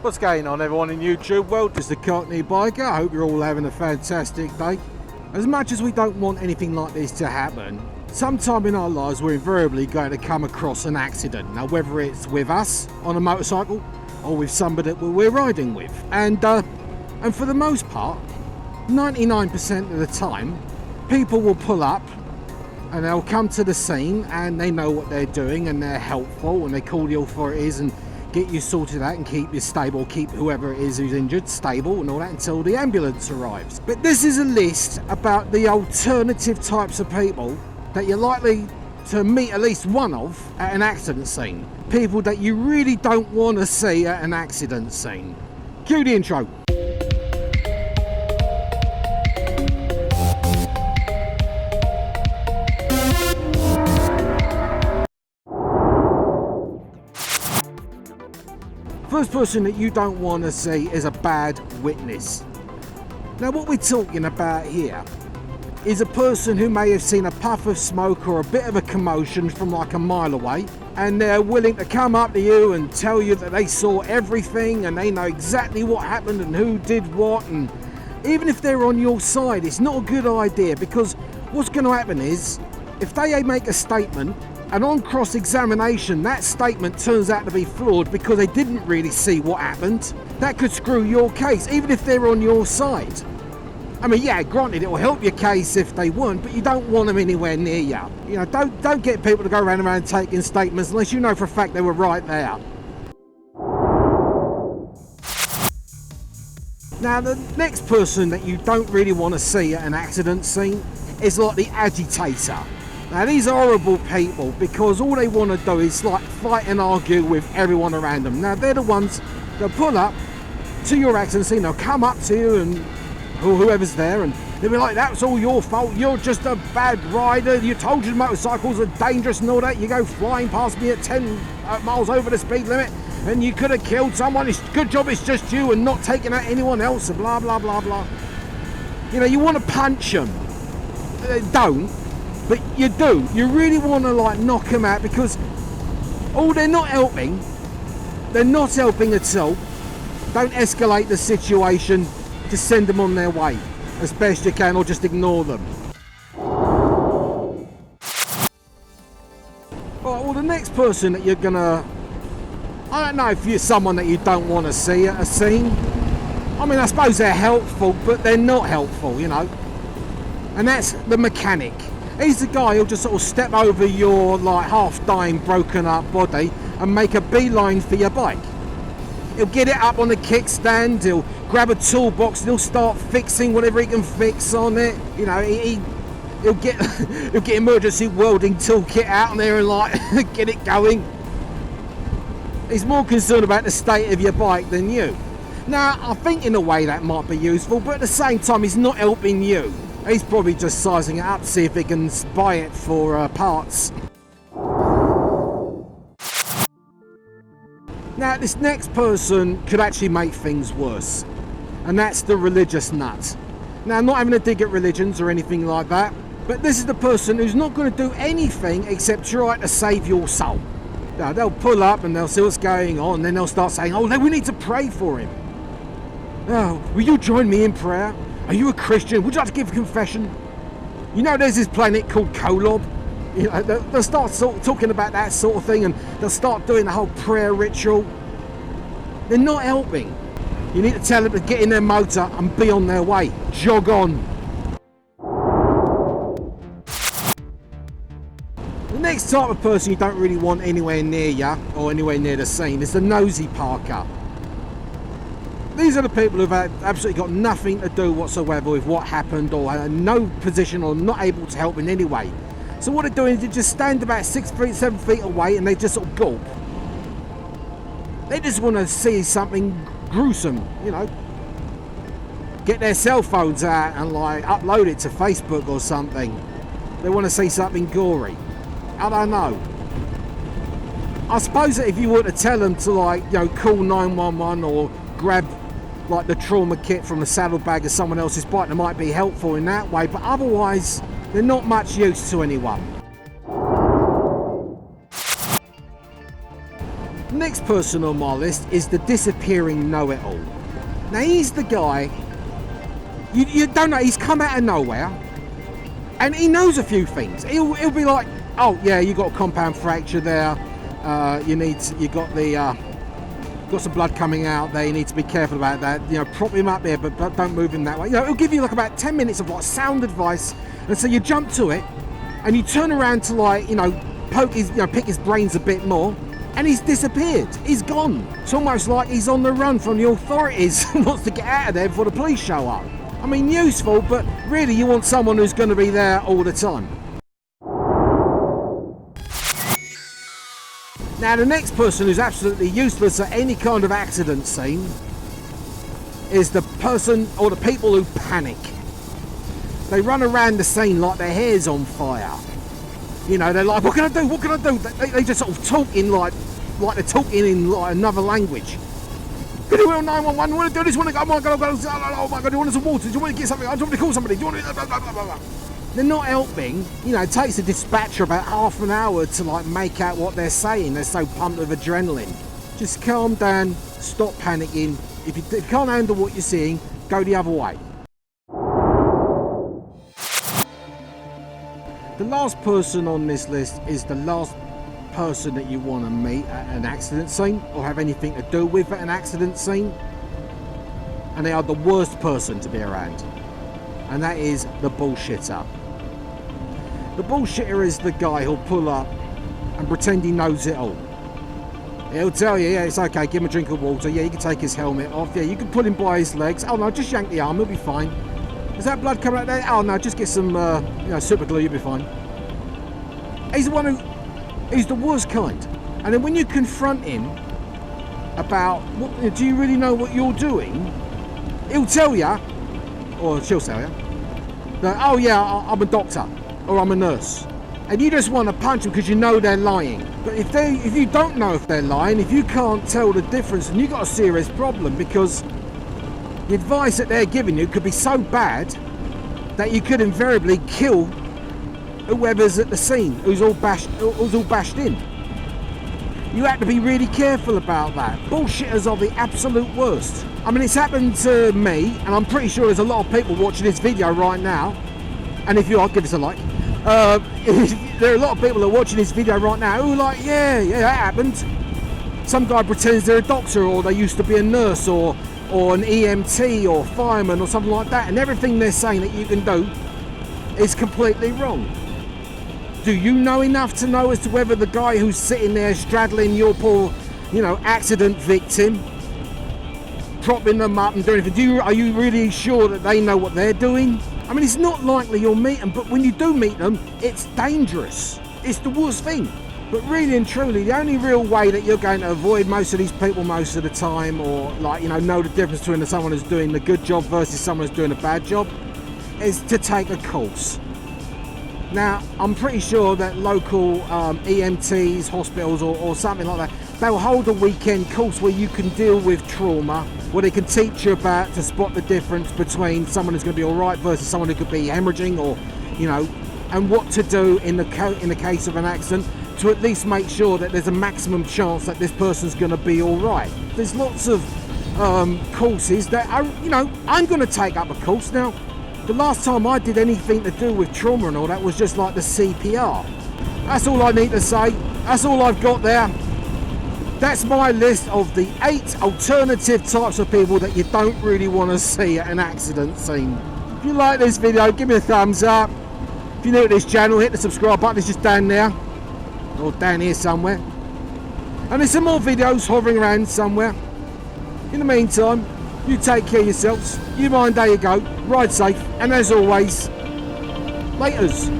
What's going on, everyone in YouTube world? It's the Cockney biker. I hope you're all having a fantastic day. As much as we don't want anything like this to happen, sometime in our lives we're invariably going to come across an accident. Now, whether it's with us on a motorcycle or with somebody that we're riding with, and for the most part, 99% of the time, people will pull up and they'll come to the scene and they know what they're doing and they're helpful and they call the authorities and get you sorted out and keep you stable, keep whoever it is who's injured stable and all that until the ambulance arrives. But this is a list about the alternative types of people that you're likely to meet at least one of at an accident scene. People that you really don't want to see at an accident scene. Cue the intro. First person that you don't want to see is a bad witness. Now, what we're talking about here is a person who may have seen a puff of smoke or a bit of a commotion from like a mile away, and they're willing to come up to you and tell you that they saw everything and they know exactly what happened and who did what. And even if they're on your side, it's not a good idea, because what's going to happen is if they make a statement and on cross-examination that statement turns out to be flawed because they didn't really see what happened, that could screw your case, even if they're on your side. I mean, yeah, granted, it will help your case if they weren't, but you don't want them anywhere near you. You know, don't get people to go around taking statements unless you know for a fact they were right there. Now, the next person that you don't really want to see at an accident scene is like the agitator. Now, these are horrible people because all they want to do is like fight and argue with everyone around them. Now, they're the ones that pull up to your accident scene, they'll come up to you and whoever's there, and they'll be like, that's all your fault, you're just a bad rider, you told your motorcycles are dangerous and all that, you go flying past me at 10 miles over the speed limit and you could have killed someone, it's good job it's just you and not taking out anyone else, and blah blah blah blah. You know, you want to punch them. Don't, but you do. You really want to like knock them out, because they're not helping. They're not helping at all. Don't escalate the situation. Just send them on their way as best you can, or just ignore them. Alright, well, the next person that you're gonna, I don't know if you're someone that you don't want to see at a scene. I mean, I suppose they're helpful, but they're not helpful, you know. And that's the mechanic. He's the guy who'll just sort of step over your like half-dying, broken up body and make a beeline for your bike. He'll get it up on the kickstand, he'll grab a toolbox and he'll start fixing whatever he can fix on it. You know, he'll get he'll get emergency welding toolkit out on there and like get it going. He's more concerned about the state of your bike than you. Now, I think in a way that might be useful, but at the same time he's not helping you. He's probably just sizing it up to see if he can buy it for parts. Now, this next person could actually make things worse, and that's the religious nut. Now, I'm not having a dig at religions or anything like that, but this is the person who's not going to do anything except try to save your soul. Now, they'll pull up and they'll see what's going on, and then they'll start saying, oh, we need to pray for him. Oh, will you join me in prayer? Are you a Christian? Would you like to give a confession? You know, there's this planet called Kolob. You know, they'll start talking about that sort of thing, and they'll start doing the whole prayer ritual. They're not helping. You need to tell them to get in their motor and be on their way. Jog on. The next type of person you don't really want anywhere near you or anywhere near the scene is the Nosey Parker. These are the people who've absolutely got nothing to do whatsoever with what happened, or are in no position or not able to help in any way. So what they're doing is they just stand about 6 feet, 7 feet away and they just sort of gulp. They just want to see something gruesome, you know. Get their cell phones out and like upload it to Facebook or something. They want to see something gory. I don't know. I suppose that if you were to tell them to like, you know, call 911 or grab like the trauma kit from a saddlebag of someone else's bike, that might be helpful in that way, but otherwise they're not much use to anyone. Next person on my list is the Disappearing KnowItAll. Now he's the guy, you don't know, he's come out of nowhere and he knows a few things. He'll be like, oh yeah, you got a compound fracture there, you got some blood coming out there, you need to be careful about that, you know, prop him up there, but don't move him that way. You know, it'll give you like about 10 minutes of like sound advice, and so you jump to it and you turn around to like, you know, pick his brains a bit more, and he's disappeared. He's gone. It's almost like he's on the run from the authorities and wants to get out of there before the police show up. I mean, useful, but really you want someone who's going to be there all the time. Now the next person who's absolutely useless at any kind of accident scene is the person or the people who panic. They run around the scene like their hair's on fire. You know, they're like, what can I do? What can I do? They just sort of talk in like they're talking in like another language. Can you 911? You want to do this? You want to go? Oh my god! Oh my god! Do you want some water? Do you want to get something? I want to call somebody. Do you want to? Blah, blah, blah, blah. They're not helping. You know, it takes a dispatcher about half an hour to like make out what they're saying. They're so pumped with adrenaline. Just calm down. Stop panicking. If you can't handle what you're seeing, go the other way. The last person on this list is the last person that you want to meet at an accident scene or have anything to do with at an accident scene, and they are the worst person to be around, and that is the bullshitter. The bullshitter is the guy who'll pull up and pretend he knows it all. He'll tell you, yeah, it's okay, give him a drink of water, yeah, you can take his helmet off, yeah, you can pull him by his legs, oh no, just yank the arm, he'll be fine. Is that blood coming out there? Oh no, just get some super glue, you'll be fine. He's the one he's the worst kind. And then when you confront him about, do you really know what you're doing? He'll tell you, or she'll tell you, that, oh yeah, I'm a doctor, or I'm a nurse. And you just want to punch them because you know they're lying. But if you don't know if they're lying, if you can't tell the difference, then you've got a serious problem, because the advice that they're giving you could be so bad that you could invariably kill whoever's at the scene, who's all bashed in. You have to be really careful about that. Bullshitters are the absolute worst. I mean, it's happened to me, and I'm pretty sure there's a lot of people watching this video right now, and if you are, give us a like. There are a lot of people that are watching this video right now who are like, yeah, that happened. Some guy pretends they're a doctor, or they used to be a nurse, or an EMT or fireman or something like that, and everything they're saying that you can do is completely wrong. Do you know enough to know as to whether the guy who's sitting there straddling your poor, accident victim, propping them up and doing anything, are you really sure that they know what they're doing? I mean, it's not likely you'll meet them, but when you do meet them, it's dangerous. It's the worst thing. But really and truly, the only real way that you're going to avoid most of these people most of the time, or know the difference between someone who's doing the good job versus someone who's doing a bad job, is to take a course. Now, I'm pretty sure that local EMTs, hospitals or something like that, they'll hold a weekend course where you can deal with trauma, where they can teach you about to spot the difference between someone who's going to be all right versus someone who could be hemorrhaging, or, and what to do in the case of an accident, to at least make sure that there's a maximum chance that this person's going to be all right. There's lots of courses that I'm going to take up a course. Now, the last time I did anything to do with trauma and all that was just like the CPR. That's all I need to say. That's all I've got there. That's my list of the 8 alternative types of people that you don't really want to see at an accident scene. If you like this video, give me a thumbs up. If you're new to this channel, hit the subscribe button. It's just down there, or down here somewhere. And there's some more videos hovering around somewhere. In the meantime, you take care of yourselves. You mind how you go. Ride safe. And as always, laters.